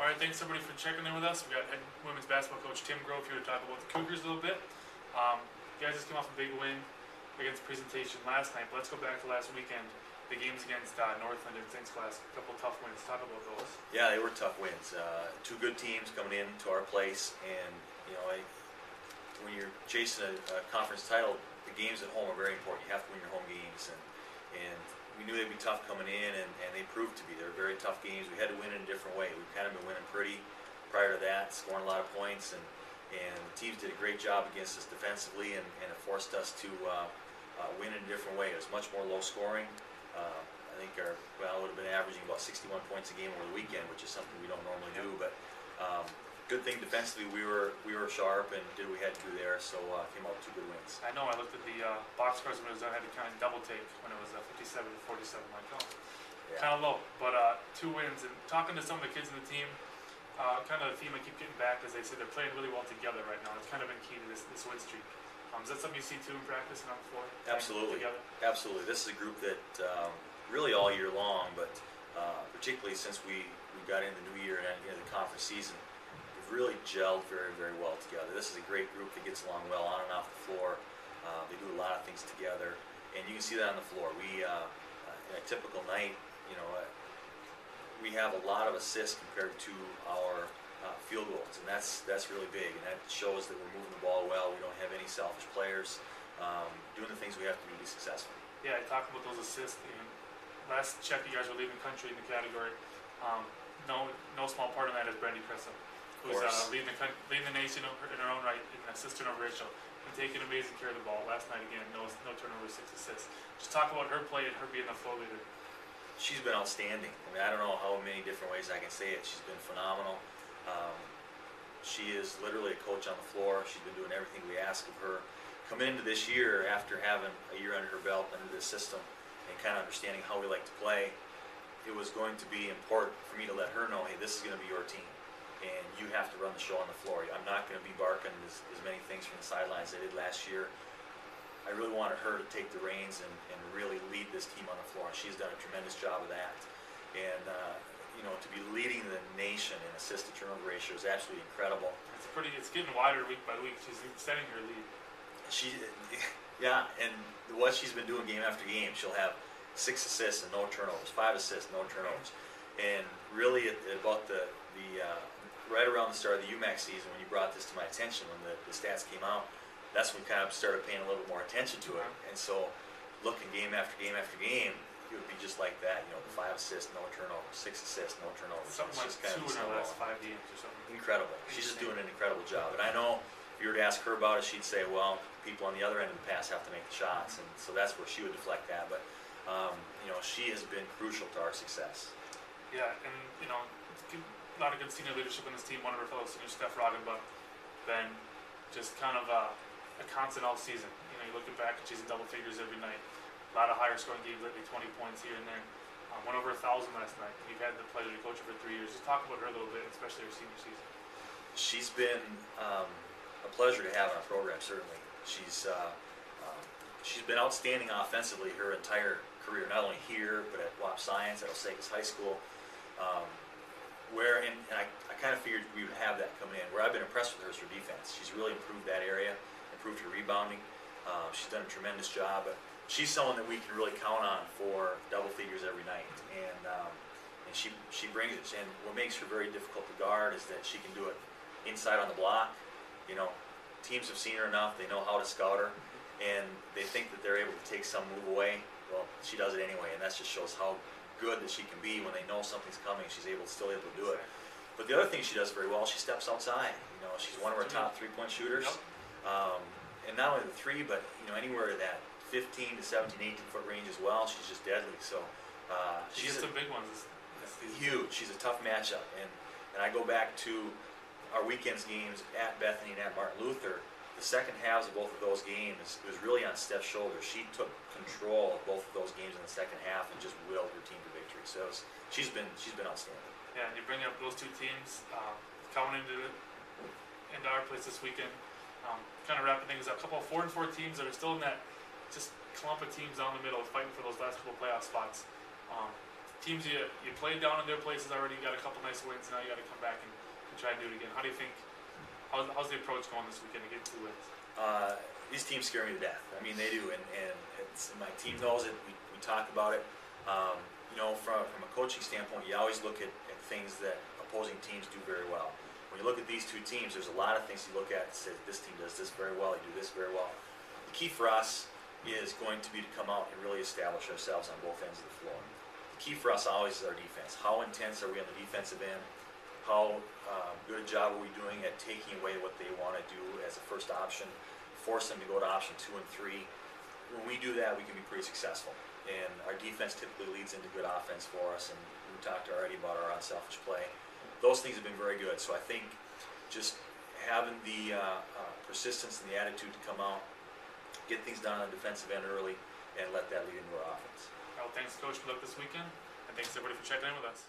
All right, thanks everybody for checking in with us. We got head women's basketball coach Tim Grove here to talk about the Cougars a little bit. You guys just came off a big win against Presentation last night, but let's go back to last weekend. The games against Northland and St. Class, a couple of tough wins. Talk about those. Yeah, they were tough wins. Two good teams coming in to our place, and when you're chasing a conference title, the games at home are very important. You have to win your home games, and we knew they'd be tough coming in, and they proved to be. They were very tough games. We had to win in a different way. We've kind of been winning pretty prior to that, scoring a lot of points, and the teams did a great job against us defensively, and it forced us to win in a different way. It was much more low scoring. I think would have been averaging about 61 points a game over the weekend, which is something we don't normally do. But good thing defensively, we were sharp and did what we had to do there. So came out with two good wins. I know I looked at the box scores when it was done. I had to kind of double take when it was 57 to 47. Like, oh, yeah. Kind of low. But two wins. And talking to some of the kids in the team, kind of the theme I keep getting back is they say they're playing really well together right now. It's kind of been key to this win streak. Is that something you see too in practice and on the floor? Absolutely. Absolutely. This is a group that really all year long, but particularly since we got into the new year and into the conference season, we've really gelled very, very well together. This is a great group that gets along well on and off the floor. They do a lot of things together, and you can see that on the floor. We, in a typical night, we have a lot of assists compared to our field goals, and that's really big, and that shows that we're moving the ball well. We don't have any selfish players, doing the things we have to do to be successful. Yeah, talking about those assists. Last check, you guys were leading the country in the category. No small part of that is Brandy Cressa, who's leading the nation in her own right in assist turnover ratio and taking amazing care of the ball. Last night again, no turnovers, 6 assists. Just talk about her play and her being the flow leader. She's been outstanding. I mean, I don't know how many different ways I can say it. She's been phenomenal. She is literally a coach on the floor. She's been doing everything we ask of her. Coming into this year, after having a year under her belt under this system and kind of understanding how we like to play, it was going to be important for me to let her know, hey, this is going to be your team, and you have to run the show on the floor. I'm not going to be barking as many things from the sidelines as I did last year. I really wanted her to take the reins and really lead this team on the floor. She's done a tremendous job of that. And to be leading the nation in assist to turnover ratio is absolutely incredible. It's getting wider week by week. She's extending her lead. And what she's been doing game after game, she'll have 6 assists and no turnovers, 5 assists, no turnovers. And really about the right around the start of the UMAC season, when you brought this to my attention, when the stats came out, that's when we kind of started paying a little bit more attention to it. And so looking game after game after game, it would be just like that, the 5 assists, no turnovers, 6 assists, no turnovers. Something like 2 in the last 5 games or something. Incredible. She's just doing an incredible job. And I know if you were to ask her about it, she'd say, well, people on the other end of the pass have to make the shots. And so that's where she would deflect that. But, she has been crucial to our success. Yeah, and, a lot of good senior leadership in this team. One of her fellow seniors, Steph Roggenbuck, been just kind of a constant all season. You look back, she's in double figures every night. A lot of higher scoring games, lately 20 points here and there. Went over 1,000 last night. You've had the pleasure to coach her for 3 years. Just talk about her a little bit, especially her senior season. She's been a pleasure to have in our program, certainly. She's been outstanding offensively her entire career, not only here, but at WAP Science, at Osakis High School, and I kind of figured we would have that coming in. Where I've been impressed with her is her defense. She's really improved that area, improved her rebounding. She's done a tremendous job, but she's someone that we can really count on for double figures every night, and she brings it. And what makes her very difficult to guard is that she can do it inside on the block. Teams have seen her enough; they know how to scout her, and they think that they're able to take some move away. Well, she does it anyway, and that just shows how good that she can be when they know something's coming. She's still able to do it. But the other thing she does very well, she steps outside. She's one of our top 3-point shooters. And not only the 3, but anywhere in that 15 to 17, 18-foot range as well. She's just deadly. So she's some big ones. Huge. She's a tough matchup. And I go back to our weekends games at Bethany and at Martin Luther. The second halves of both of those games, it was really on Steph's shoulders. She took control of both of those games in the second half and just willed her team to victory. So she's been outstanding. Yeah, and you bring up those two teams coming into our place this weekend. Kind of wrapping things up. A couple of 4-4 teams that are still in that just clump of teams down the middle fighting for those last couple of playoff spots. teams you played down in their places already, you got a couple nice wins, now you got to come back and try and do it again. How do you think, how's the approach going this weekend to get 2 wins? These teams scare me to death. I mean, they do, and it's, my team knows it. We talk about it. You know, from a coaching standpoint, you always look at things that opposing teams do very well. When you look at these two teams, there's a lot of things you look at and say, this team does this very well, they do this very well. The key for us is going to be to come out and really establish ourselves on both ends of the floor. The key for us always is our defense. How intense are we on the defensive end? How good a job are we doing at taking away what they want to do as a first option, force them to go to option 2 and 3. When we do that, we can be pretty successful. And our defense typically leads into good offense for us, and we talked already about our unselfish play. Those things have been very good. So I think just having the persistence and the attitude to come out, get things done on the defensive end early, and let that lead into our offense. Well, thanks, Coach. Good luck this weekend, and thanks everybody for checking in with us.